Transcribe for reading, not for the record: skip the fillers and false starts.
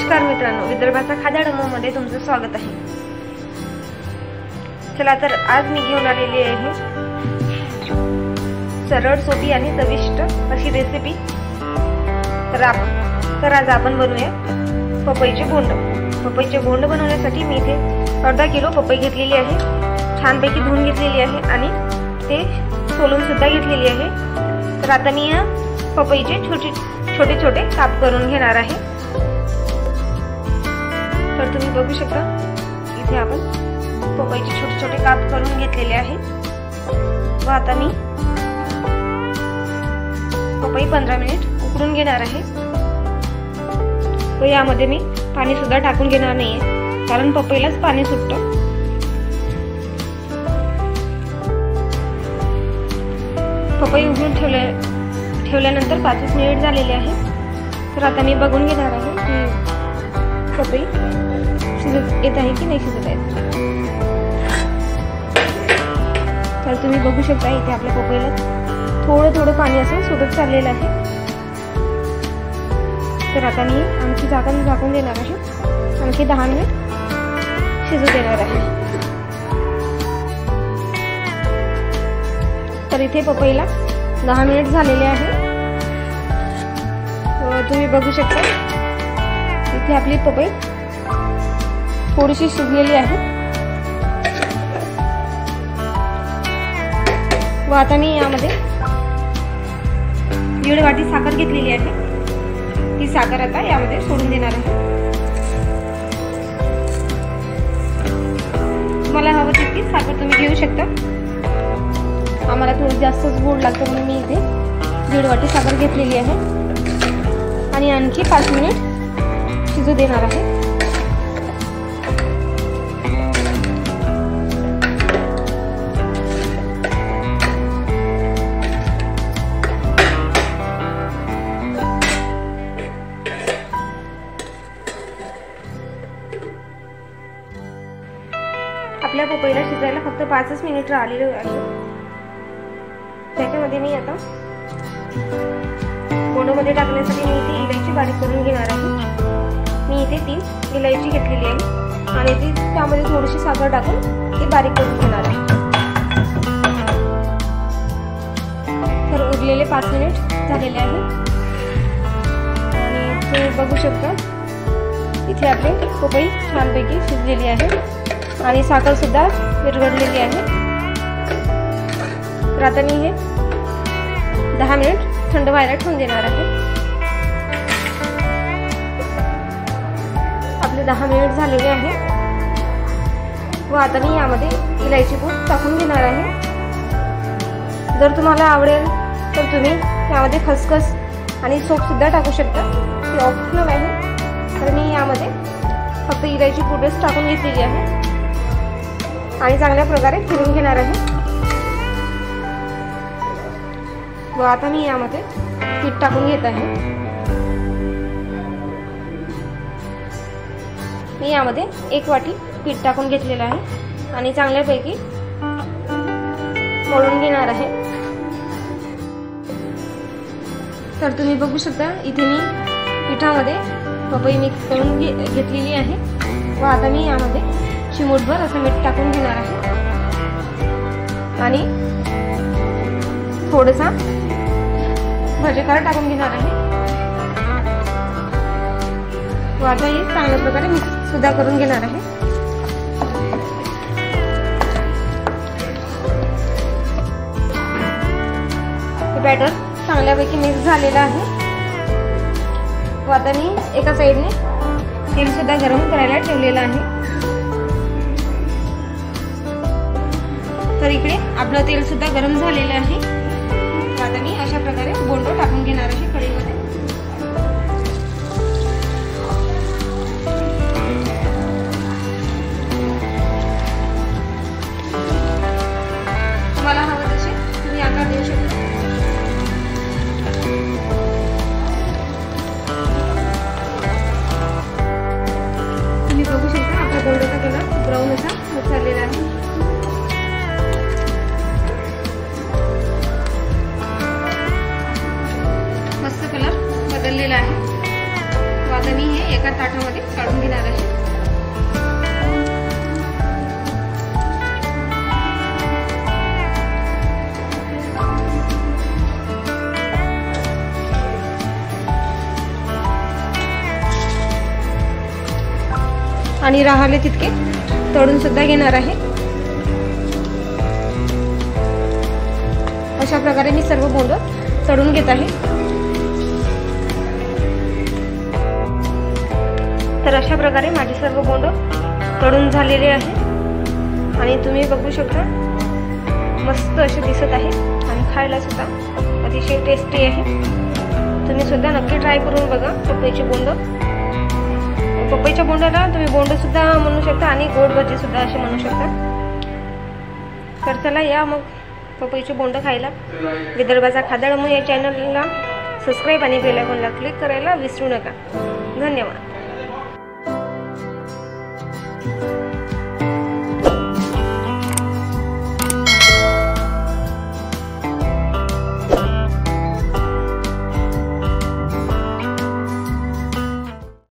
नमस्कार मित्रांनो, विदर्भाचा खाद्याडमोमध्ये तुमचं स्वागत आहे। चला तर आज मी घेऊन आलेली आहे सरळ, सोपी आणि चविष्ट अशी रेसिपी। तर आज आपण बनवूया पपईचे बोंड। पपईचे बोंड बनवण्यासाठी मी इथे अर्धा किलो पपई घेतलेली आहे, छानपैकी धुवून घेतलेली आहे आणि ते सोलून सुद्धा घेतलेली आहे। तर आता मी या पपईचे छोटे छोटे काप करून घेणार आहे। तर तुम्ही बघू शकता इथे आपण पपईचे छोटे छोटे काप करून घेतलेले आहेत व आता मी पपई 15 मिनिट उकडून घेणार आहे। व यामध्ये मी पाणी सुद्धा टाकून घेणार नाहीये, कारण पपईलाच पाणी सुटतं। पपई उकडून ठेवल्यानंतर 5 मिनिट झालेले आहे। तर आता मी बघून घेणार आहे की पपई शिजत येत आहे की नाही शिजत आहे। तर तुम्ही बघू शकता इथे आपल्या पपईला थोडं पाणी असं सुटत चाललेलं आहे। तर आता मी आणखी झाकून देणार आहे, आणखी 10 मिनिट शिजू देणार आहे। तर इथे पपईला 10 मिनिट झालेले आहे। तुम्ही बघू शकता इथे आपली पपई थोडीशी शिजलेली आहे व आता मी यामध्ये 1.5 वाटी साखर घेतलेली आहे। ती साखर आता यामध्ये सोडून देणार आहे। तुम्हाला हवं तितकी साखर तुम्ही घेऊ शकता। आम्हाला थोडी जास्तच गोड लागतं म्हणून मी इथे 1.5 वाटी साखर घेतलेली आहे आणि आणखी 5 मिनिट शिजू देणार आहे। आपल्या पपईला शिजायला फक्त 5 मिनिट राहिलेले आहे। त्याच्यामध्ये मी आता बोंडमध्ये टाकण्यासाठी मी इथे इलायची बारीक करून घेणार आहे। मी इथे 3 इलायची घेतलेली आहे आणि ती त्यामध्ये थोडीशी साखर टाकून ती बारीक करून घेणार आहे। तर उरलेले 5 मिनिट झालेले आहे आणि तुम्ही बघू शकता इथे आपली पपई छानपैकी शिजलेली आहे आणि साखर सुद्धा विरघळलेली आहे। तर आता मी हे 10 मिनिट थंड व्हायला ठेवून देणार आहे। आपले 10 मिनिट झालेले आहे व आता मी यामध्ये इलायची पूड टाकून घेणार आहे। जर तुम्हाला आवडेल तर तुम्ही यामध्ये खसखस आणि सोप सुद्धा टाकू शकता, ते ऑप्शनल आहे। तर मी यामध्ये फक्त इलायची पूडच टाकून घेतलेली आहे आणि चांगल्या प्रकारे फिरून घेणार आहे। व आता मी यामध्ये पीठ टाकून घेत आहे। मी यामध्ये 1 वाटी पीठ टाकून घेतलेलं आहे आणि चांगल्यापैकी मळून घेणार आहे। तर तुम्ही बघू शकता इथे मी पिठामध्ये पपई मिक्स करून घेतलेली आहे व आता मी यामध्ये चिमूटभर असं मीठ टाकून घेणार आहे आणि थोडासा भजेखार टाकून घेणार आहे व आता हे चांगल्या प्रकारे मिक्स सुद्धा करून घेणार आहे। हे बॅटर चांगल्यापैकी मिक्स झालेलं आहे व आता मी एका साईडने तेल सुद्धा गरम करायला ठेवलेलं आहे। तर इकडे आपलं तेल सुद्धा गरम झालेलं आहे। आता मी अशा प्रकारे बोंड टाकून घेणार आहे कढईमध्ये। तुम्हाला हवं तसे तुम्ही आकार देऊ शकता। तुम्ही बघू शकता आपला बोंडाचा कलर ब्राऊन असा झालेला आहे। मस्त कलर ताटामध्ये काढून घेणार आहे. आणि राहिले तितके तळून सुद्धा घेणार आहे. अशा प्रकारे मी सर्व बोंड तळून घेत आहे. तर अशा प्रकारे माझे सर्व बोंड तळून झालेले आहे आणि तुम्ही बघू शकता मस्त असे दिसत आहे आणि खायला सुद्धा अतिशय टेस्टी आहे. तुम्ही सुद्धा नक्की ट्राय करून बघा पपईचे बोंड. पपईच्या बोंडाला तुम्ही बोंड सुद्धा म्हणू शकता आणि गोड भजी सुद्धा असे म्हणू शकता. तर चला या मग पपईचे बोंड खायला. विदर्भाचा खादाडमू या चॅनलला सबस्क्राईब आणि बेल आयकॉनला क्लिक करायला विसरू नका. धन्यवाद.